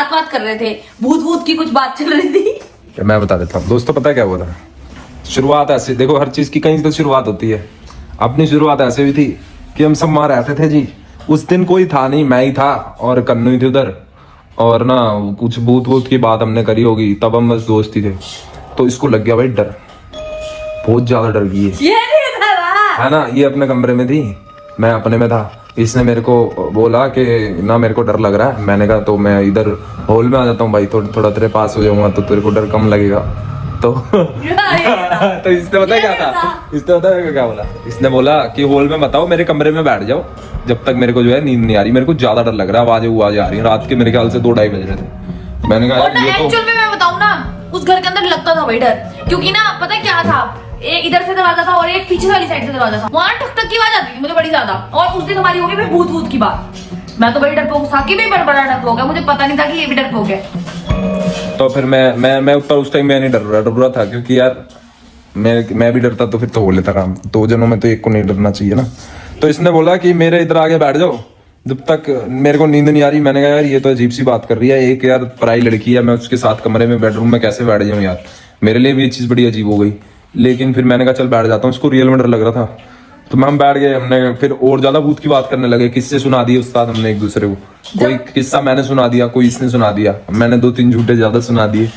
बात कर रहे थे, भूत की कुछ बात चल रही थी। मैं बता देता हूँ दोस्तों, पता है क्या हुआ था। शुरुआत ऐसे, देखो हर चीज की कहीं तो शुरुआत होती है। अपनी शुरुआत ऐसे भी थी कि हम सब वहां रहते थे जी। उस दिन कोई था नहीं, मैं ही था और कन्नू ही थे उधर। और ना कुछ भूत की बात हमने करी होगी, तब हम बस दोस्त ही थे। तो इसको लग गया भाई डर, बहुत ज्यादा डर गई है ना। ये अपने कमरे में थी, मैं अपने में था। इसने मेरे को बोला कि ना मेरे को डर लग रहा है। मैंने कहा तो मैं इधर हॉल में आ जाता हूँ भाई, थोड़ा तेरे पास हो जाऊंगा तो तेरे को डर कम लगेगा। तो तो इसने पता क्या था, इसने पता है क्या बोला। इसने बोला कि हॉल में बताओ, मेरे कमरे में बैठ जाओ जब तक मेरे को जो है नींद नहीं आ रही। मेरे को ज्यादा डर लग रहा है, आवाजें आ रही है। रात के मेरे ख्याल से 2-2:30 बज रहे थे। मैंने कहा ये तो एक्चुअल में मैं बताऊं ना, उस घर के अंदर लगता था भाई डर, क्योंकि ना पता क्या था, एक इधर से दरवाजा था और एक पीछे वाली साइड से दरवाजा था। वहां ठक की आवाज आती थी मुझे बड़ी ज्यादा। और उस दिन हमारी होगी फिर भूत की बात। मैं तो बड़ी डरपोक, साकी भी बड़ा डरपोक है, मुझे पता नहीं था कि ये भी डरपोक है। तो फिर मैं ऊपर उस टाइम मैं नहीं डर रहा था, क्योंकि यार मैं भी डरता तो फिर तो हो लेता काम। 2 जनों में तो एक को नहीं डरना चाहिए ना। तो इसने बोला कि मेरे इधर आगे बैठ जाओ जब तक मेरे को नींद नहीं आ रही। मैंने कहा यार ये तो अजीब सी बात कर रही है, एक यार पराई लड़की है, मैं उसके साथ कमरे में बेडरूम में कैसे बैठ जाऊं यार। मेरे लिए भी ये चीज बड़ी अजीब हो गई। लेकिन फिर मैंने कहा चल बैठ जाता हूँ, उसको रियल में डर लग रहा था। तो हम बैठ गए, हमने फिर और ज्यादा भूत की बात करने लगे। किससे सुना दिए उस्ताद हमने एक दूसरे को, कोई किस्सा मैंने सुना दिया, कोई इसने सुना दिया, मैंने 2-3 झूठे ज्यादा सुना दिए।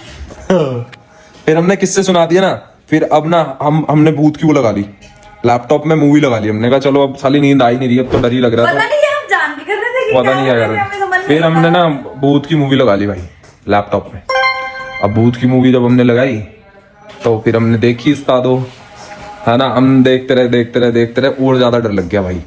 फिर हमने किससे सुना दिया ना, फिर अब ना हमने भूत की वो लगा ली, लैपटॉप में मूवी लगा ली। हमने कहा चलो अब साली नींद आ ही नहीं रही, अब तो डर ही लग रहा था, पता नहीं क्या कर रहे। फिर हमने ना भूत की मूवी लगा ली भाई लैपटॉप में। अब भूत की मूवी जब हमने लगाई तो फिर हमने देखी उस्तादो, है ना। हम देखते रहे और ज्यादा डर लग गया भाई।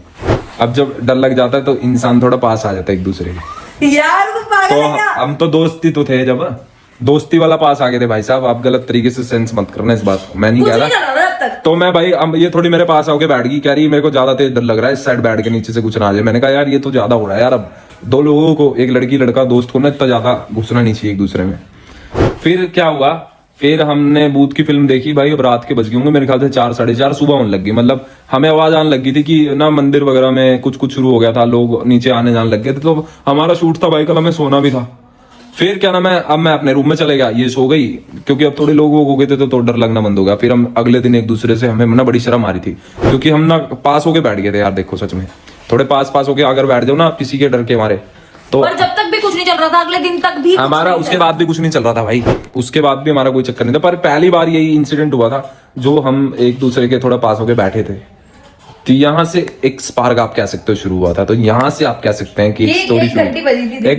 अब जब डर लग जाता है तो इंसान थोड़ा पास आ जाता है एक दूसरे के यार तो हम तो दोस्ती तो थे, जब दोस्ती वाला पास आ गए थे भाई साहब। आप गलत तरीके से सेंस मत करना इस बात को, मैं नहीं कह रहा। तो मैं भाई अब ये थोड़ी मेरे पास आके बैठ गई, कह रही मेरे को ज्यादा तेज डर लग रहा है, इस साइड बैठ के नीचे से कुछ ना आ जाए। मैंने कहा यार ये तो ज्यादा हो रहा है यार। अब 2 लोगों को, एक लड़की लड़का दोस्त को ना इतना ज्यादा घुसना नहीं चाहिए एक दूसरे में। फिर क्या हुआ, फिर हमने भूत की फिल्म देखी भाई। अब रात के बज गए होंगे मेरे ख्याल से 4-4:30, सुबह होने लग गई। मतलब हमें आवाज आने लगी थी कि ना मंदिर वगैरह में कुछ शुरू हो गया था, लोग नीचे आने जाने लग गए थे। तो हमारा शूट था भाई, कल हमें सोना भी था। फिर क्या नाम है, अब मैं अपने रूम में चले गया, ये सो गई, क्योंकि अब थोड़े लोग हो गए थे तो डर लगना बंद हो गया। फिर हम अगले दिन एक दूसरे से, हमें ना बड़ी शर्म आ रही थी, क्योंकि हम ना पास होके बैठ गए थे यार। देखो सच में थोड़े पास होके अगर बैठ जाओ ना किसी के डर के मारे तो। और जब तक भी कुछ नहीं चल रहा था, अगले दिन तक भी हमारा उसके बाद भी कुछ नहीं चल रहा था भाई, उसके बाद भी हमारा कोई चक्कर नहीं था। पर पहली बार यही इंसिडेंट हुआ था जो हम एक दूसरे के थोड़ा पास होके बैठे थे। तो यहाँ से एक स्पार्क आप कह सकते हो शुरू हुआ था। तो यहाँ से आप कह सकते हैं कि एक स्टोरी शुरू,